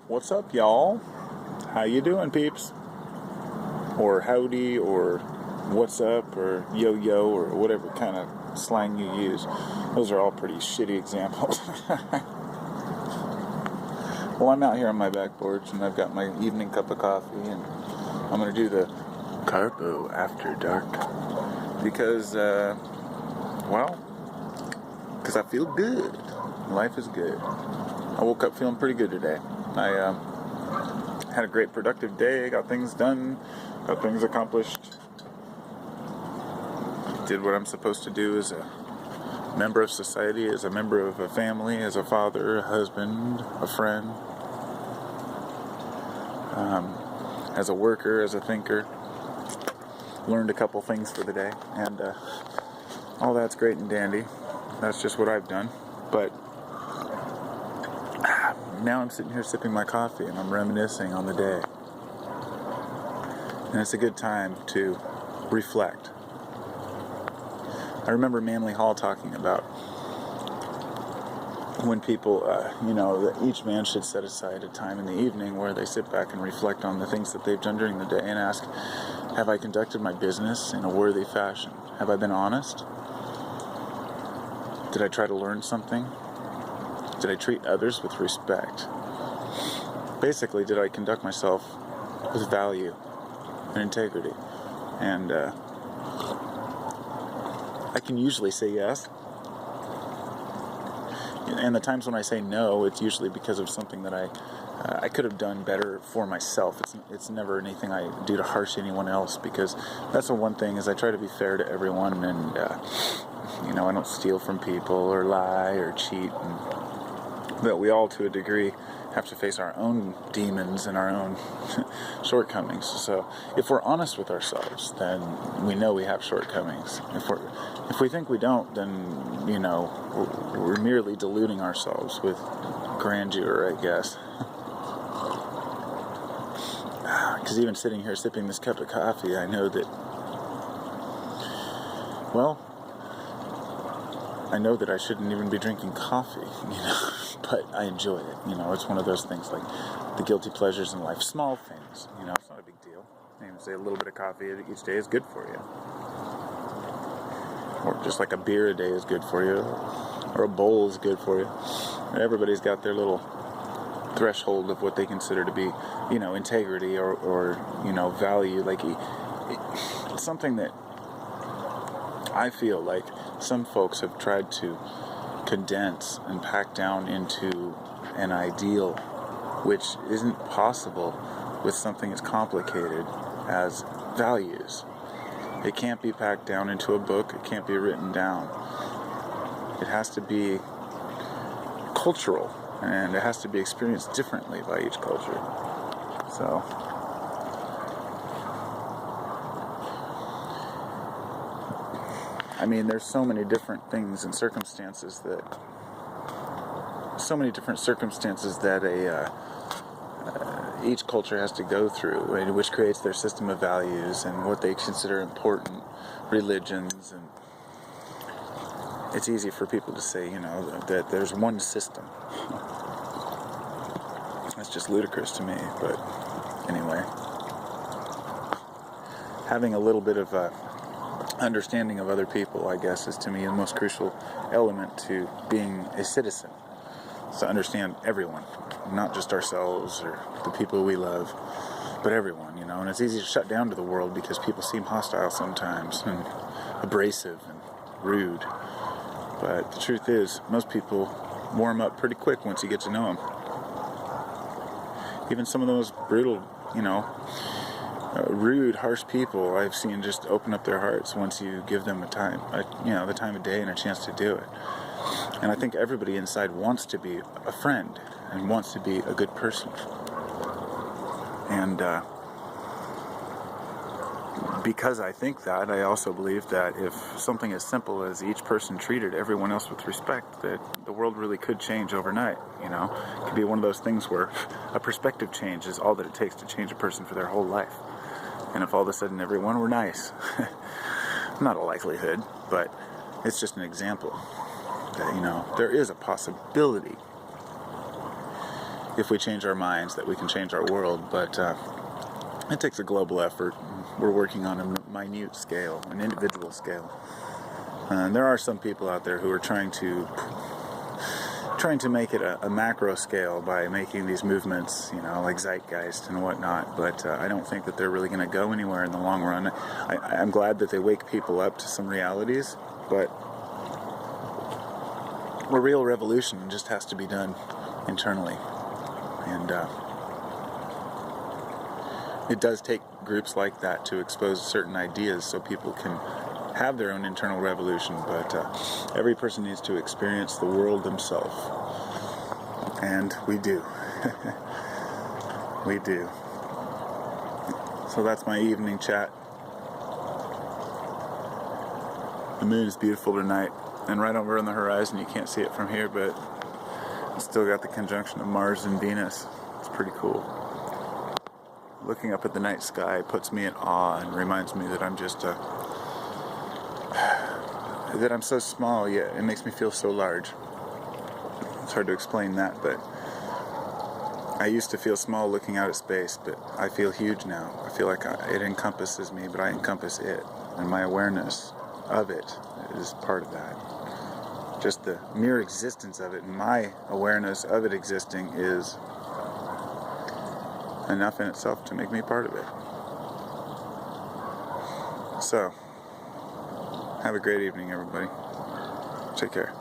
What's up, y'all? How you doing, peeps? Or howdy, or what's up, or yo-yo, or whatever kind of slang you use. Those are all pretty shitty examples. Well, I'm out here on my back porch, and I've got my evening cup of coffee, and I'm going to do the Carpo After Dark. Because I feel good. Life is good. I woke up feeling pretty good today. I had a great productive day, got things done, got things accomplished, did what I'm supposed to do as a member of society, as a member of a family, as a father, a husband, a friend, as a worker, as a thinker. Learned a couple things for the day, and all that's great and dandy. That's just what I've done. But now I'm sitting here sipping my coffee and I'm reminiscing on the day. And it's a good time to reflect. I remember Manly Hall talking about when people, that each man should set aside a time in the evening where they sit back and reflect on the things that they've done during the day and ask, have I conducted my business in a worthy fashion? Have I been honest? Did I try to learn something? Did I treat others with respect? Basically, did I conduct myself with value and integrity? And I can usually say yes. And the times when I say no, it's usually because of something that I could have done better for myself. It's never anything I do to harsh anyone else, because that's the one thing is I try to be fair to everyone, and I don't steal from people or lie or cheat. But we all, to a degree, have to face our own demons and our own shortcomings. So if we're honest with ourselves, then we know we have shortcomings. If we think we don't, then, we're merely deluding ourselves with grandeur, I guess. Because even sitting here sipping this cup of coffee, I know that, I shouldn't even be drinking coffee, but I enjoy it. It's one of those things like the guilty pleasures in life, small things, it's not a big deal. Even say a little bit of coffee each day is good for you. Or just like a beer a day is good for you, or a bowl is good for you. Everybody's got their little threshold of what they consider to be, integrity or value. Like it's something that I feel like some folks have tried to condense and pack down into an ideal, which isn't possible with something as complicated as values. It can't be packed down into a book. It can't be written down. It has to be cultural, and it has to be experienced differently by each culture. So there's so many different things and circumstances that each culture has to go through, right, which creates their system of values and what they consider important religions. And it's easy for people to say, that there's one system. That's just ludicrous to me. But anyway, having a little bit of understanding of other people, I guess, is to me the most crucial element to being a citizen. So understand everyone, not just ourselves or the people we love, but everyone, and it's easy to shut down to the world because people seem hostile sometimes and abrasive and rude. But the truth is, most people warm up pretty quick once you get to know them. Even some of those brutal, rude, harsh people I've seen just open up their hearts once you give them the time of day and a chance to do it. And I think everybody inside wants to be a friend and wants to be a good person. And because I think that, I also believe that if something as simple as each person treated everyone else with respect, that the world really could change overnight. It could be one of those things where a perspective change is all that it takes to change a person for their whole life. And if all of a sudden everyone were nice, not a likelihood, but it's just an example that, there is a possibility if we change our minds, that we can change our world, but it takes a global effort. We're working on a minute scale, an individual scale. And there are some people out there who are trying to make it a macro scale by making these movements, like Zeitgeist and whatnot, but I don't think that they're really going to go anywhere in the long run. I'm glad that they wake people up to some realities, but a real revolution just has to be done internally. And it does take groups like that to expose certain ideas so people can have their own internal revolution, but every person needs to experience the world themselves. And we do. We do. So that's my evening chat. The moon is beautiful tonight, and right over on the horizon, you can't see it from here, but it's still got the conjunction of Mars and Venus. It's pretty cool. Looking up at the night sky puts me in awe and reminds me that I'm just that I'm so small, yet it makes me feel so large. It's hard to explain that, but I used to feel small looking out at space, but I feel huge now. I feel like it encompasses me, but I encompass it, and my awareness of it is part of that. Just the mere existence of it, and my awareness of it existing is enough in itself to make me part of it. So, have a great evening, everybody. Take care.